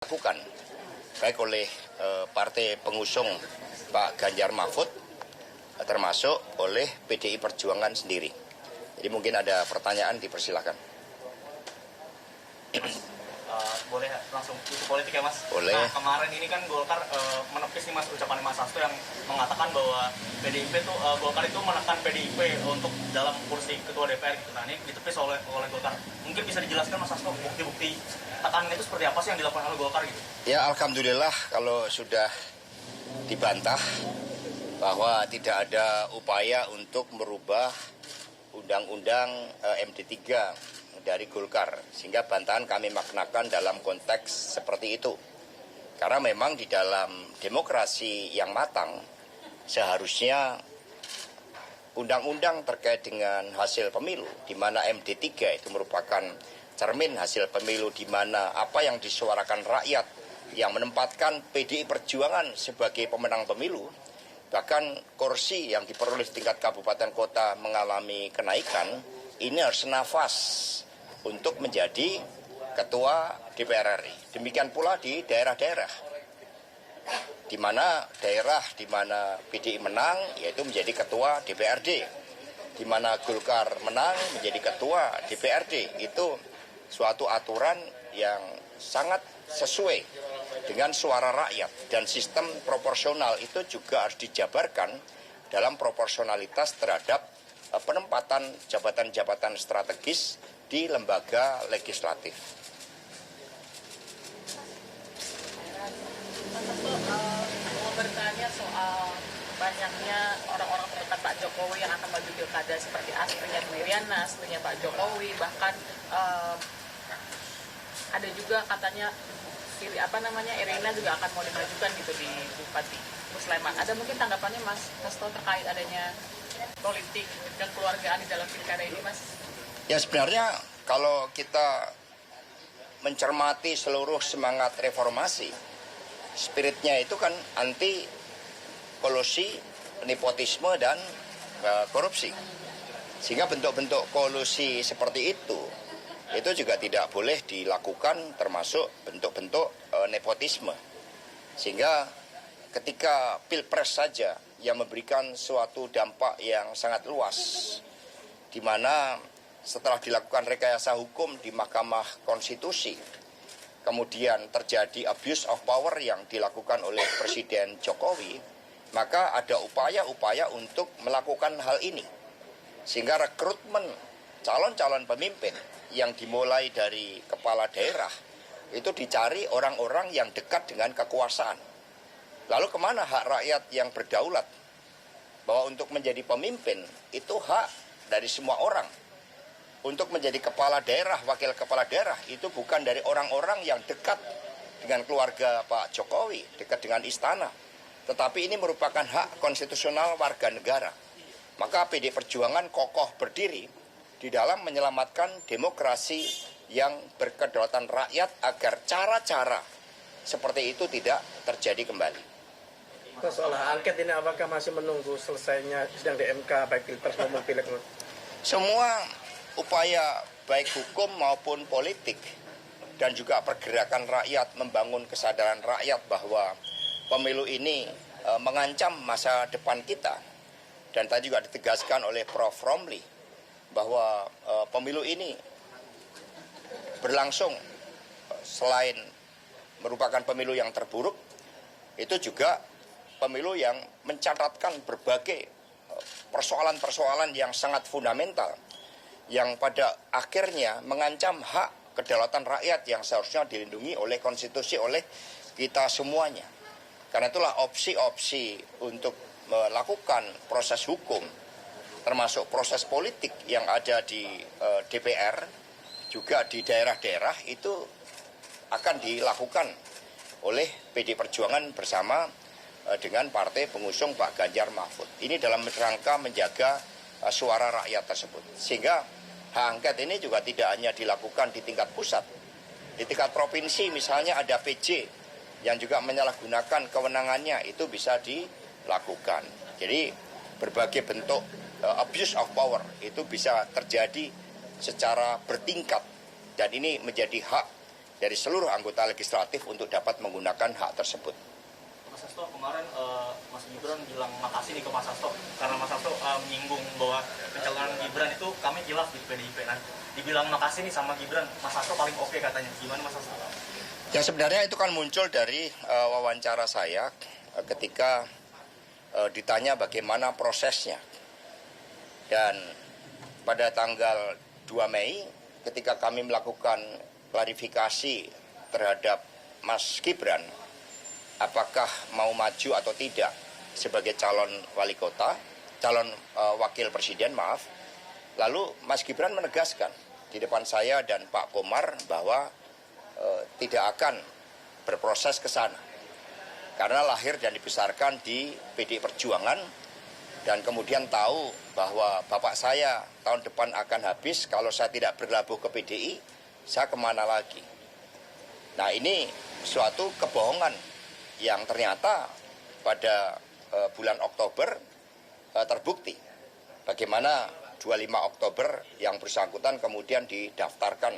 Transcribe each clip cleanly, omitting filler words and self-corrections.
dilakukan baik oleh partai pengusung Pak Ganjar Mahfud termasuk oleh PDI Perjuangan sendiri. Jadi mungkin ada pertanyaan, dipersilakan. Boleh langsung isu politik ya Mas? Boleh. Nah, kemarin ini kan Golkar menepis nih Mas ucapan Mas Hasto yang mengatakan bahwa PDIP itu Golkar itu menekan PDIP untuk dalam kursi ketua DPR gitu. Nah ini ditepis oleh Golkar. Mungkin bisa dijelaskan Mas Hasto bukti-bukti tekanan itu seperti apa sih yang dilakukan oleh Golkar gitu? Ya alhamdulillah kalau sudah dibantah bahwa tidak ada upaya untuk merubah undang-undang MD3 dari Golkar, sehingga bantahan kami maknakan dalam konteks seperti itu. Karena memang di dalam demokrasi yang matang seharusnya undang-undang terkait dengan hasil pemilu, di mana MD3 itu merupakan cermin hasil pemilu, di mana apa yang disuarakan rakyat yang menempatkan PDI Perjuangan sebagai pemenang pemilu, bahkan kursi yang diperoleh tingkat kabupaten kota mengalami kenaikan, ini harus nafas untuk menjadi ketua DPR RI. Demikian pula di daerah-daerah, di mana daerah di mana PDI menang, yaitu menjadi ketua DPRD. Di mana Golkar menang menjadi ketua DPRD. Itu suatu aturan yang sangat sesuai dengan suara rakyat. Dan sistem proporsional itu juga harus dijabarkan dalam proporsionalitas terhadap penempatan jabatan-jabatan strategis di lembaga legislatif. Mau bertanya soal banyaknya orang-orang terdekat Pak Jokowi yang akan maju pilkada seperti astrinya Miriana, astrinya Pak Jokowi, bahkan ada juga katanya Irina juga akan mau dimajukan gitu di Bupati Sleman. Ada mungkin tanggapannya Mas Hasto terkait adanya politik dan keluargaan di dalam pilkada ini, Mas? Ya sebenarnya kalau kita mencermati seluruh semangat reformasi, spiritnya itu kan anti kolusi, nepotisme dan korupsi. Sehingga bentuk-bentuk kolusi seperti itu juga tidak boleh dilakukan, termasuk bentuk-bentuk nepotisme. Sehingga ketika pilpres saja yang memberikan suatu dampak yang sangat luas, di mana setelah dilakukan rekayasa hukum di Mahkamah Konstitusi, kemudian terjadi abuse of power yang dilakukan oleh Presiden Jokowi, maka ada upaya-upaya untuk melakukan hal ini. Sehingga rekrutmen calon-calon pemimpin yang dimulai dari kepala daerah itu dicari orang-orang yang dekat dengan kekuasaan. Lalu kemana hak rakyat yang berdaulat? Bahwa untuk menjadi pemimpin itu hak dari semua orang. Untuk menjadi kepala daerah, wakil kepala daerah itu bukan dari orang-orang yang dekat dengan keluarga Pak Jokowi, dekat dengan istana. Tetapi ini merupakan hak konstitusional warga negara. Maka PDI Perjuangan kokoh berdiri di dalam menyelamatkan demokrasi yang berkedaulatan rakyat agar cara-cara seperti itu tidak terjadi kembali. Soal angket ini apakah masih menunggu selesainya sidang di MK baik pilpres maupun pileg? Semua upaya baik hukum maupun politik dan juga pergerakan rakyat membangun kesadaran rakyat bahwa pemilu ini mengancam masa depan kita. Dan tadi juga ditegaskan oleh Prof. Romli bahwa pemilu ini berlangsung selain merupakan pemilu yang terburuk, itu juga pemilu yang mencatatkan berbagai persoalan-persoalan yang sangat fundamental yang pada akhirnya mengancam hak kedaulatan rakyat yang seharusnya dilindungi oleh konstitusi, oleh kita semuanya. Karena itulah opsi-opsi untuk melakukan proses hukum, termasuk proses politik yang ada di DPR, juga di daerah-daerah, itu akan dilakukan oleh PDI Perjuangan bersama dengan partai pengusung Pak Ganjar Mahfud. Ini dalam rangka menjaga suara rakyat tersebut. Sehingga hak angket ini juga tidak hanya dilakukan di tingkat pusat. Di tingkat provinsi misalnya ada PJ yang juga menyalahgunakan kewenangannya, itu bisa dilakukan. Jadi berbagai bentuk abuse of power itu bisa terjadi secara bertingkat. Dan ini menjadi hak dari seluruh anggota legislatif untuk dapat menggunakan hak tersebut. Mas Hasto, kemarin Mas Gibran bilang makasih nih ke Mas Hasto karena Mas Hasto menyinggung bahwa pencalonan Gibran itu kami khilaf di PDIP. Nah, dibilang makasih nih sama Gibran, Mas Hasto paling oke katanya. Gimana Mas Hasto? Ya sebenarnya itu kan muncul dari wawancara saya ketika ditanya bagaimana prosesnya. Dan pada tanggal 2 Mei ketika kami melakukan klarifikasi terhadap Mas Gibran, apakah mau maju atau tidak sebagai calon wali kota, calon wakil presiden, maaf. Lalu Mas Gibran menegaskan di depan saya dan Pak Komar bahwa tidak akan berproses ke sana. Karena lahir dan dibesarkan di PDI Perjuangan dan kemudian tahu bahwa bapak saya tahun depan akan habis, kalau saya tidak berlabuh ke PDI, saya kemana lagi? Nah ini suatu kebohongan yang ternyata pada bulan Oktober terbukti. Bagaimana 25 Oktober yang bersangkutan kemudian didaftarkan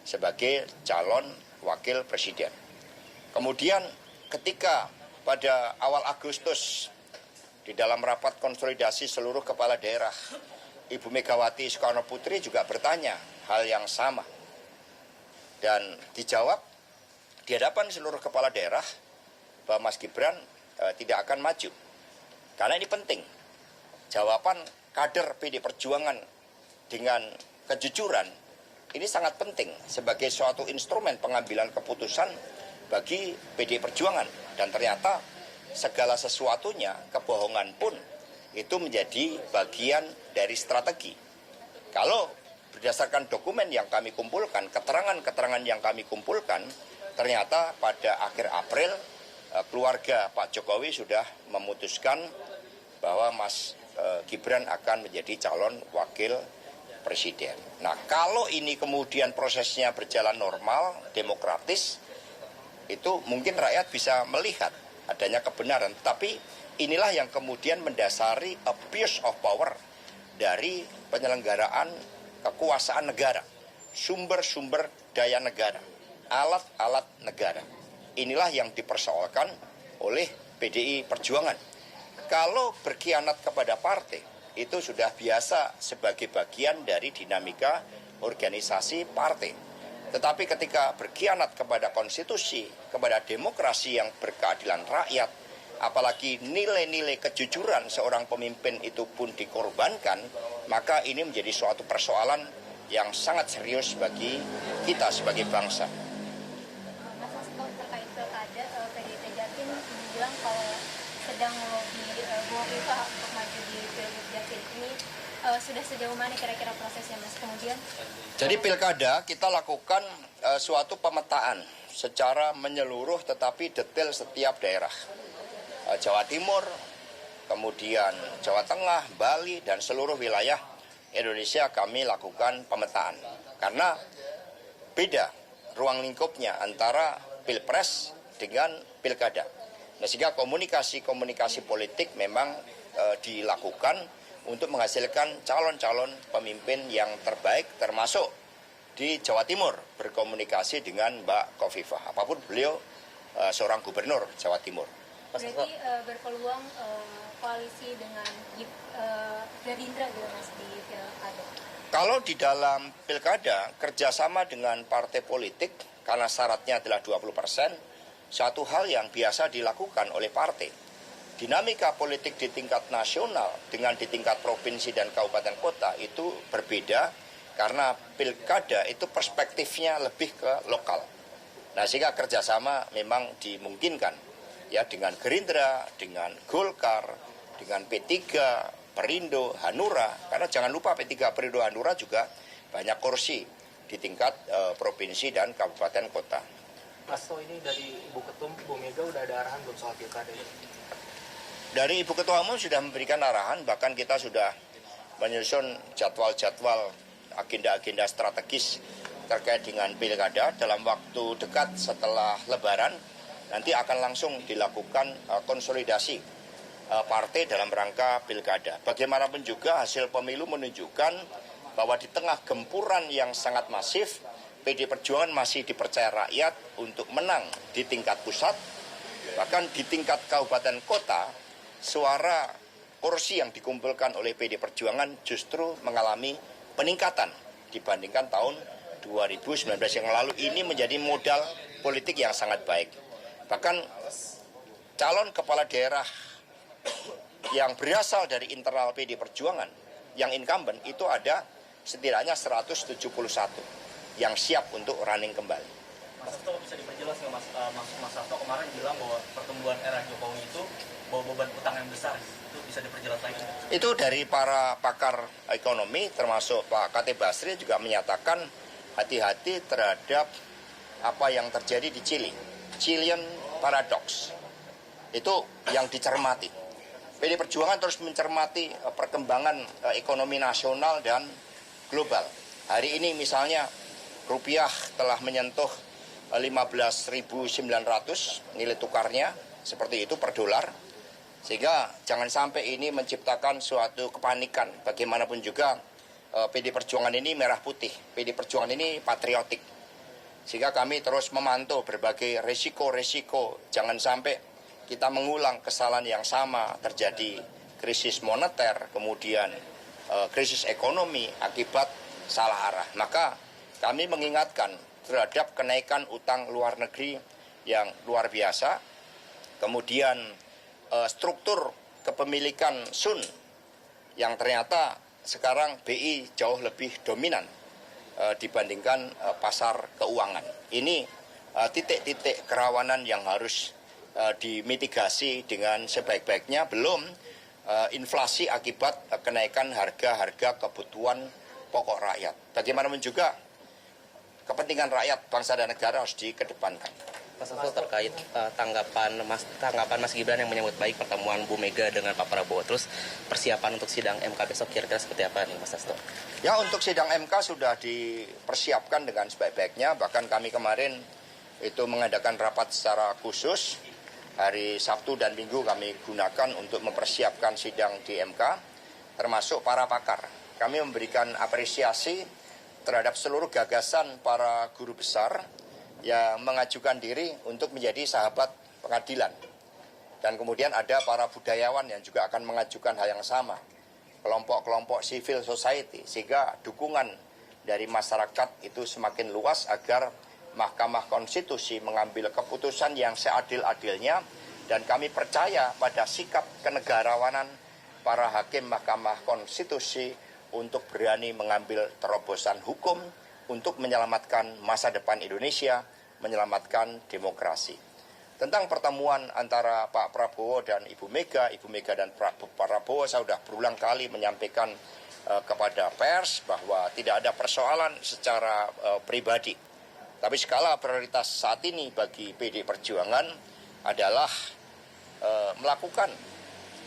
sebagai calon wakil presiden. Kemudian ketika pada awal Agustus di dalam rapat konsolidasi seluruh kepala daerah, Ibu Megawati Soekarno Putri juga bertanya hal yang sama. Dan dijawab di hadapan seluruh kepala daerah bahwa Mas Gibran tidak akan maju. Karena ini penting. Jawaban kader PDI Perjuangan dengan kejujuran ini sangat penting sebagai suatu instrumen pengambilan keputusan bagi PDI Perjuangan. Dan ternyata segala sesuatunya, kebohongan pun itu menjadi bagian dari strategi. Kalau berdasarkan dokumen yang kami kumpulkan, keterangan-keterangan yang kami kumpulkan, ternyata pada akhir April keluarga Pak Jokowi sudah memutuskan bahwa Mas Gibran akan menjadi calon wakil presiden. Nah, kalau ini kemudian prosesnya berjalan normal, demokratis, itu mungkin rakyat bisa melihat adanya kebenaran. Tapi inilah yang kemudian mendasari abuse of power dari penyelenggaraan kekuasaan negara, sumber-sumber daya negara, alat-alat negara. Inilah yang dipersoalkan oleh PDI Perjuangan. Kalau berkhianat kepada partai, itu sudah biasa sebagai bagian dari dinamika organisasi partai. Tetapi ketika berkhianat kepada konstitusi, kepada demokrasi yang berkeadilan rakyat, apalagi nilai-nilai kejujuran seorang pemimpin itu pun dikorbankan, maka ini menjadi suatu persoalan yang sangat serius bagi kita sebagai bangsa. Mas Hasto, terkait pilkada, PDIP Jatim bilang kalau sedang melobi Bu Hovifah untuk maju di Pilgub Jatim ini, sudah sejauh mana kira-kira prosesnya, Mas? Kemudian jadi pilkada kita lakukan suatu pemetaan secara menyeluruh tetapi detail setiap daerah. Jawa Timur, kemudian Jawa Tengah, Bali, dan seluruh wilayah Indonesia kami lakukan pemetaan. Karena beda ruang lingkupnya antara pilpres dengan pilkada. Nah, sehingga komunikasi politik memang dilakukan untuk menghasilkan calon-calon pemimpin yang terbaik, termasuk di Jawa Timur berkomunikasi dengan Mbak Khofifah. Apapun beliau seorang gubernur Jawa Timur. berarti berpeluang koalisi dengan Gerindra gitu, Mas, di pilkada. Kalau di dalam pilkada kerjasama dengan partai politik karena syaratnya adalah 20%, satu hal yang biasa dilakukan oleh partai. Dinamika politik di tingkat nasional dengan di tingkat provinsi dan kabupaten kota itu berbeda karena pilkada itu perspektifnya lebih ke lokal. Nah, sehingga kerjasama memang dimungkinkan ya dengan Gerindra, dengan Golkar, dengan P3, Perindo, Hanura. Karena jangan lupa P3, Perindo, Hanura juga banyak kursi di tingkat provinsi dan kabupaten kota. Mas, ini dari Ibu Ketum, Bu Mega udah ada arahan belum soal pilkada ini? Dari Ibu Ketua Umum sudah memberikan arahan, bahkan kita sudah menyusun jadwal-jadwal agenda-agenda strategis terkait dengan pilkada dalam waktu dekat setelah Lebaran. Nanti akan langsung dilakukan konsolidasi partai dalam rangka pilkada. Bagaimanapun juga hasil pemilu menunjukkan bahwa di tengah gempuran yang sangat masif, PD Perjuangan masih dipercaya rakyat untuk menang di tingkat pusat, bahkan di tingkat kabupaten kota, suara kursi yang dikumpulkan oleh PD Perjuangan justru mengalami peningkatan dibandingkan tahun 2019 yang lalu. Ini menjadi modal politik yang sangat baik. Bahkan calon kepala daerah yang berasal dari internal PD Perjuangan yang incumbent itu ada setidaknya 171 yang siap untuk running kembali. Mas Hasto bisa diperjelas nggak Mas Hasto kemarin bilang bahwa pertumbuhan era Jokowi itu bawa beban utang yang besar, itu bisa diperjelas lagi? Itu dari para pakar ekonomi termasuk Pak Khatib Basri juga menyatakan hati-hati terhadap apa yang terjadi di Chile, Chilean paradox. Itu yang dicermati. PD Perjuangan terus mencermati perkembangan ekonomi nasional dan global. Hari ini misalnya rupiah telah menyentuh 15.900 nilai tukarnya, seperti itu per dolar. Sehingga jangan sampai ini menciptakan suatu kepanikan. Bagaimanapun juga PD Perjuangan ini merah putih, PD Perjuangan ini patriotik. Sehingga kami terus memantau berbagai resiko-resiko. Jangan sampai kita mengulang kesalahan yang sama, terjadi krisis moneter, kemudian krisis ekonomi akibat salah arah. Maka kami mengingatkan terhadap kenaikan utang luar negeri yang luar biasa, kemudian struktur kepemilikan Sun yang ternyata sekarang BI jauh lebih dominan dibandingkan pasar keuangan. Ini titik-titik kerawanan yang harus dimitigasi dengan sebaik-baiknya, belum inflasi akibat kenaikan harga-harga kebutuhan pokok rakyat. Bagaimanapun juga kepentingan rakyat, bangsa dan negara harus dikedepankan. Mas Hasto, terkait tanggapan Mas Gibran yang menyambut baik pertemuan Bu Mega dengan Pak Prabowo, terus persiapan untuk sidang MK besok kira-kira seperti apa nih Mas Hasto? Ya, untuk sidang MK sudah dipersiapkan dengan sebaik-baiknya. Bahkan kami kemarin itu mengadakan rapat secara khusus. Hari Sabtu dan Minggu kami gunakan untuk mempersiapkan sidang di MK, termasuk para pakar. Kami memberikan apresiasi terhadap seluruh gagasan para guru besar yang mengajukan diri untuk menjadi sahabat pengadilan. Dan kemudian ada para budayawan yang juga akan mengajukan hal yang sama. Kelompok-kelompok civil society, sehingga dukungan dari masyarakat itu semakin luas agar Mahkamah Konstitusi mengambil keputusan yang seadil-adilnya, dan kami percaya pada sikap kenegarawanan para hakim Mahkamah Konstitusi untuk berani mengambil terobosan hukum untuk menyelamatkan masa depan Indonesia, menyelamatkan demokrasi. Tentang pertemuan antara Pak Prabowo dan Ibu Mega dan Pak Prabowo, saya sudah berulang kali menyampaikan kepada pers bahwa tidak ada persoalan secara pribadi. Tapi skala prioritas saat ini bagi PD Perjuangan adalah melakukan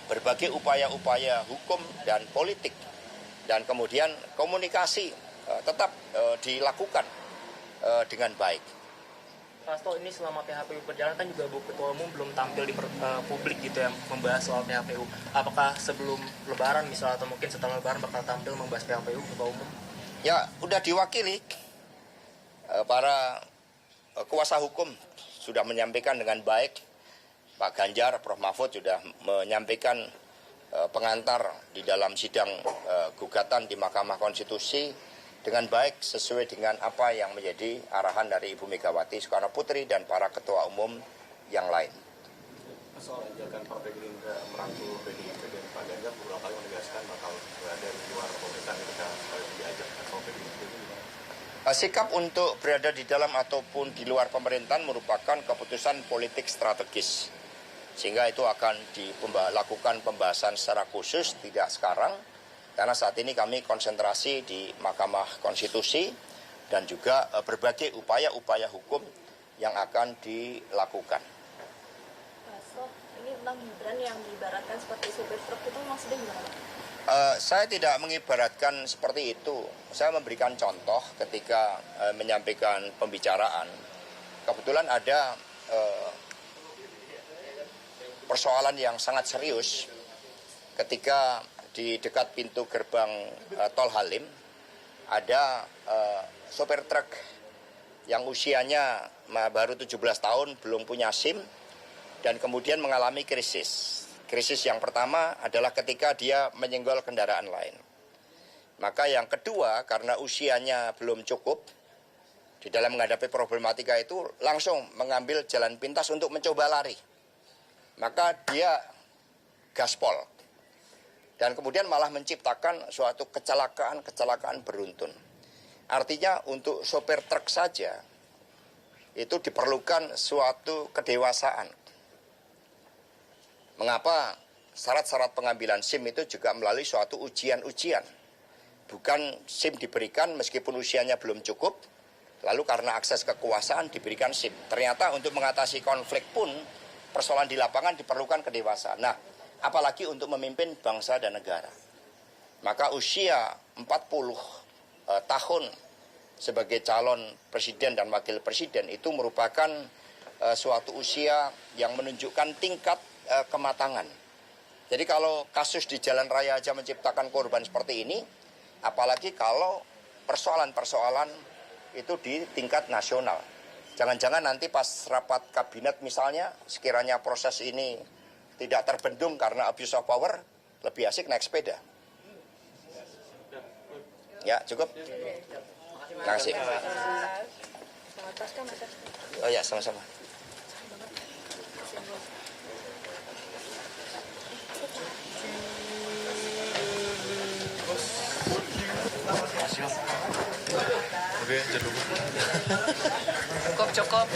berbagai upaya-upaya hukum dan politik, dan kemudian komunikasi tetap dilakukan dengan baik. Pak Hasto, ini selama PHPU berjalan kan juga Bu Ketua Umum belum tampil di publik gitu ya, membahas soal PHPU. Apakah sebelum Lebaran misalnya atau mungkin setelah Lebaran bakal tampil membahas PHPU Ketua Umum? Ya, udah diwakili. Para kuasa hukum sudah menyampaikan dengan baik. Pak Ganjar, Prof. Mahfud sudah menyampaikan pengantar di dalam sidang gugatan di Mahkamah Konstitusi dengan baik sesuai dengan apa yang menjadi arahan dari Ibu Megawati Soekarno Putri dan para ketua umum yang lain. Soal ajakan Partai Gerindra merangkul PDIP dan Pak Ganjar beberapa kali menegaskan bakal berada di luar pemerintahan ketika diajak atau PDIP. Sikap untuk berada di dalam ataupun di luar pemerintahan merupakan keputusan politik strategis. Sehingga itu akan dilakukan pembahasan secara khusus, tidak sekarang. Karena saat ini kami konsentrasi di Mahkamah Konstitusi dan juga berbagai upaya-upaya hukum yang akan dilakukan. So, ini tentang Gibran yang diibaratkan seperti supir truk itu maksudnya gimana? Saya tidak mengibaratkan seperti itu. Saya memberikan contoh ketika menyampaikan pembicaraan. Kebetulan ada persoalan yang sangat serius ketika di dekat pintu gerbang Tol Halim ada sopir truk yang usianya baru 17 tahun, belum punya SIM, dan kemudian mengalami krisis. Krisis yang pertama adalah ketika dia menyenggol kendaraan lain. Maka yang kedua, karena usianya belum cukup, di dalam menghadapi problematika itu langsung mengambil jalan pintas untuk mencoba lari. Maka dia gaspol. Dan kemudian malah menciptakan suatu kecelakaan beruntun. Artinya untuk sopir truk saja itu diperlukan suatu kedewasaan. Mengapa syarat-syarat pengambilan SIM itu juga melalui suatu ujian-ujian. Bukan SIM diberikan meskipun usianya belum cukup, lalu karena akses kekuasaan diberikan SIM. Ternyata untuk mengatasi konflik pun persoalan di lapangan diperlukan kedewasaan. Nah, apalagi untuk memimpin bangsa dan negara. Maka usia 40 tahun sebagai calon presiden dan wakil presiden itu merupakan suatu usia yang menunjukkan tingkat kematangan. Jadi kalau kasus di jalan raya aja menciptakan korban seperti ini, apalagi kalau persoalan-persoalan itu di tingkat nasional. Jangan-jangan nanti pas rapat kabinet misalnya, sekiranya proses ini tidak terbendung karena abuse of power, lebih asik naik sepeda. Ya, cukup. Terima kasih. Oh ya, sama-sama. Oke, jangan lupa. Cukup.